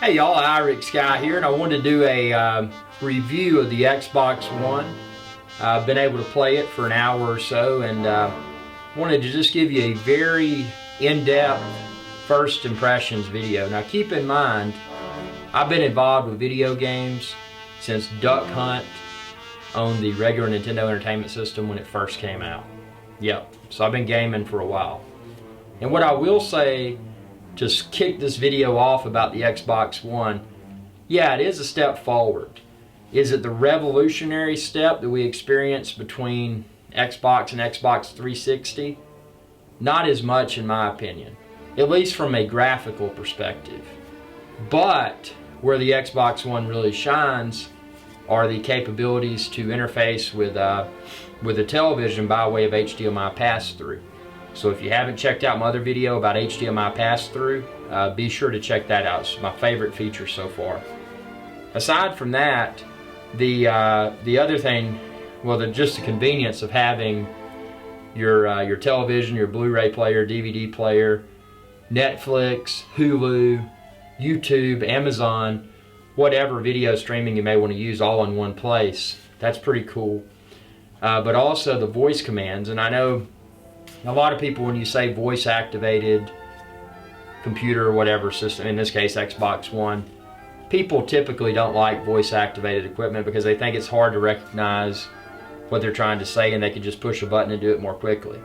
Hey y'all, Irix Guy here, and I wanted to do a review of the Xbox One. I've been able to play it for an hour or so, and wanted to just give you a very in-depth first impressions video. Now keep in mind, I've been involved with video games since Duck Hunt on the regular Nintendo Entertainment System when it first came out. Yep, so I've been gaming for a while. And what I will say, just kick this video off about the Xbox One, yeah, it is a step forward. Is it the revolutionary step that we experienced between Xbox and Xbox 360? Not as much in my opinion, at least from a graphical perspective. But where the Xbox One really shines are the capabilities to interface with a television by way of HDMI pass-through. So if you haven't checked out my other video about HDMI pass-through, be sure to check that out. It's my favorite feature so far. Aside from that, the other thing, well, just the convenience of having your television, your Blu-ray player, DVD player, Netflix, Hulu, YouTube, Amazon, whatever video streaming you may want to use all in one place. That's pretty cool. But also the voice commands, and I know a lot of people, when you say voice activated computer or whatever system, in this case Xbox One, people typically don't like voice activated equipment because they think it's hard to recognize what they're trying to say and they can just push a button and do it more quickly.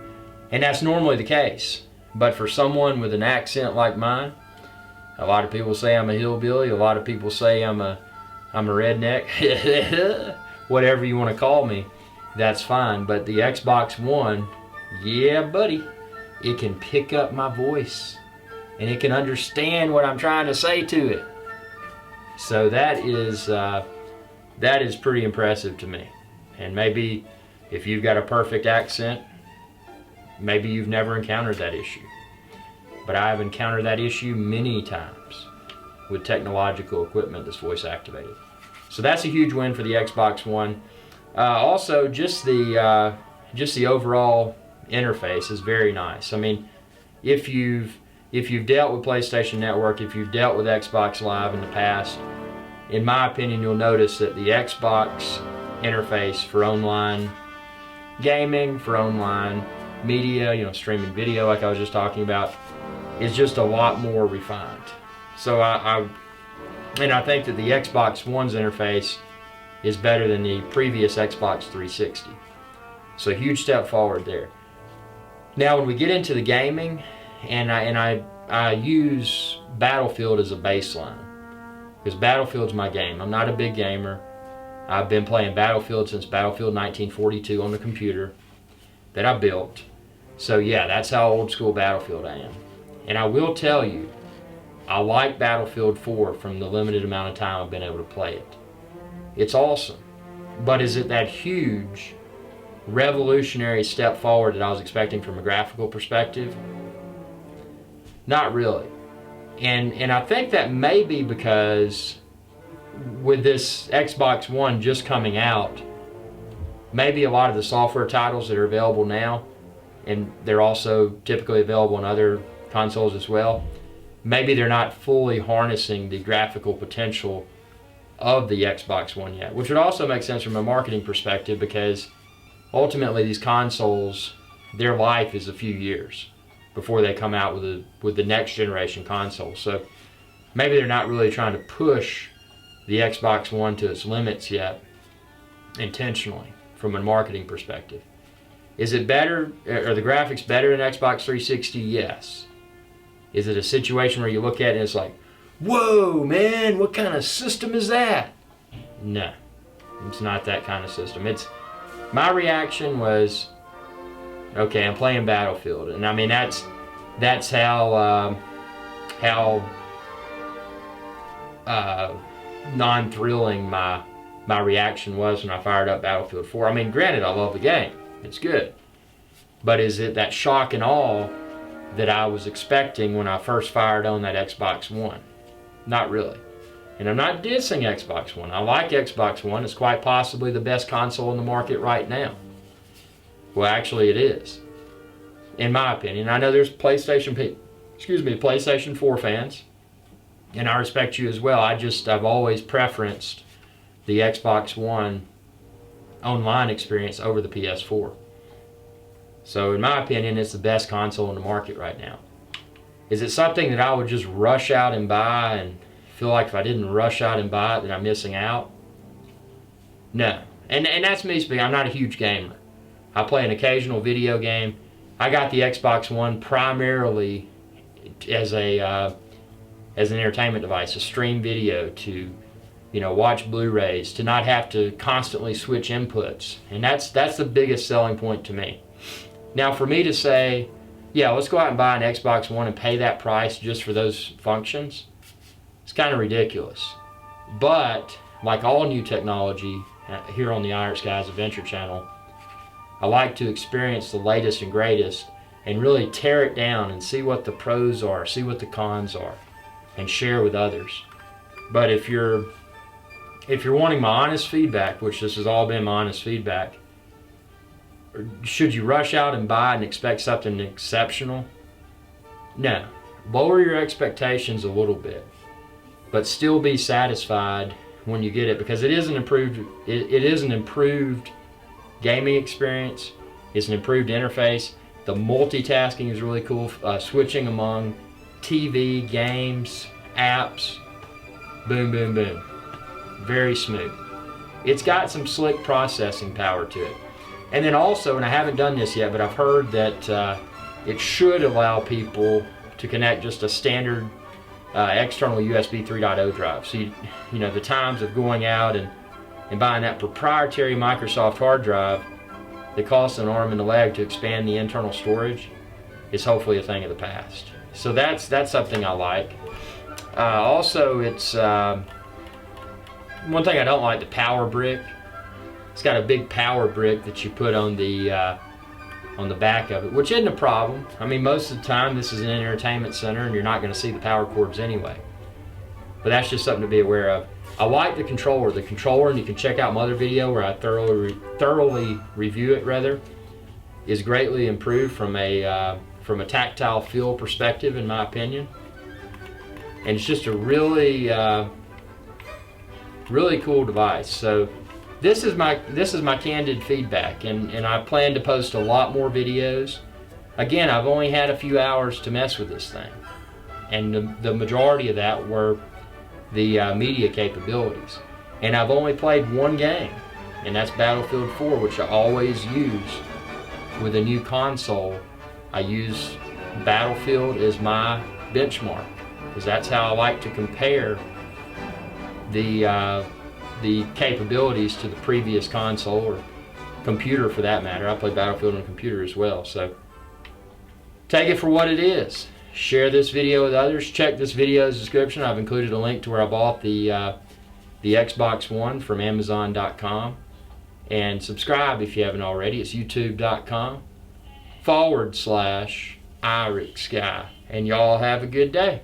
And that's normally the case. But for someone with an accent like mine, a lot of people say I'm a hillbilly, a lot of people say I'm a redneck, whatever you want to call me, that's fine. But the Xbox One, yeah buddy, it can pick up my voice and it can understand what I'm trying to say to it. So that is pretty impressive to me. And maybe if you've got a perfect accent, maybe you've never encountered that issue. But I have encountered that issue many times with technological equipment that's voice activated. So that's a huge win for the Xbox One. Also, just the overall interface is very nice. I mean, if you've dealt with PlayStation Network, if you've dealt with Xbox Live in the past, in my opinion, you'll notice that the Xbox interface for online gaming, for online media, streaming video like I was just talking about, is just a lot more refined. So I think that the Xbox One's interface is better than the previous Xbox 360. So a huge step forward there. Now when we get into the gaming, and I use Battlefield as a baseline, because Battlefield's my game. I'm not a big gamer. I've been playing Battlefield since Battlefield 1942 on the computer that I built. So yeah, that's how old school Battlefield I am. And I will tell you, I like Battlefield 4 from the limited amount of time I've been able to play it. It's awesome. But is it that huge, revolutionary step forward that I was expecting from a graphical perspective? Not really. And I think that may be because with this Xbox One just coming out, maybe a lot of the software titles that are available now, and they're also typically available on other consoles as well, maybe they're not fully harnessing the graphical potential of the Xbox One yet, which would also make sense from a marketing perspective because ultimately these consoles, their life is a few years before they come out with the next generation console. So maybe they're not really trying to push the Xbox One to its limits yet intentionally from a marketing perspective. Is it better, are the graphics better than Xbox 360? Yes. Is it a situation where you look at it and it's like, whoa man, what kind of system is that? No, it's not that kind of system. My reaction was, okay, I'm playing Battlefield, and I mean that's how non-thrilling my reaction was when I fired up Battlefield 4. I mean, granted, I love the game; it's good, but is it that shock and awe that I was expecting when I first fired on that Xbox One? Not really. And I'm not dissing Xbox One. I like Xbox One. It's quite possibly the best console in the market right now. Well, actually it is, in my opinion. I know there's PlayStation 4 fans, and I respect you as well. I've always preferenced the Xbox One online experience over the PS4. So in my opinion, it's the best console in the market right now. Is it something that I would just rush out and buy and feel like if I didn't rush out and buy it that I'm missing out? No. And that's me speaking. I'm not a huge gamer. I play an occasional video game. I got the Xbox One primarily as an entertainment device, to stream video, to watch Blu-rays, to not have to constantly switch inputs. And that's the biggest selling point to me. Now, for me to say, yeah, let's go out and buy an Xbox One and pay that price just for those functions, it's kind of ridiculous. But like all new technology here on the Irish Guys Adventure channel, I like to experience the latest and greatest and really tear it down and see what the pros are, see what the cons are, and share with others. But if you're wanting my honest feedback, which this has all been my honest feedback, should you rush out and buy and expect something exceptional? No. Lower your expectations a little bit, but still be satisfied when you get it, because it is an improved gaming experience. It's an improved interface. The multitasking is really cool. Switching among TV, games, apps, boom, boom, boom. Very smooth. It's got some slick processing power to it. And then also, and I haven't done this yet, but I've heard that it should allow people to connect just a standard external USB 3.0 drive. So the times of going out and buying that proprietary Microsoft hard drive that costs an arm and a leg to expand the internal storage is hopefully a thing of the past. So that's something I like. Also, it's one thing I don't like, the power brick. It's got a big power brick that you put on the back of it, which isn't a problem. I mean, most of the time this is an entertainment center and you're not going to see the power cords anyway. But that's just something to be aware of. I like the controller. The controller, and you can check out my other video where I thoroughly review it, rather, is greatly improved from a tactile feel perspective, in my opinion. And it's just a really cool device. So this is my candid feedback, and I plan to post a lot more videos. Again, I've only had a few hours to mess with this thing, and the majority of that were the media capabilities. And I've only played one game, and that's Battlefield 4, which I always use with a new console. I use Battlefield as my benchmark, because that's how I like to compare the capabilities to the previous console, or computer for that matter. I play Battlefield on a computer as well. So take it for what it is. Share this video with others. Check this video's description. I've included a link to where I bought the Xbox One from Amazon.com. And subscribe if you haven't already. It's youtube.com/IrixGuy. And y'all have a good day.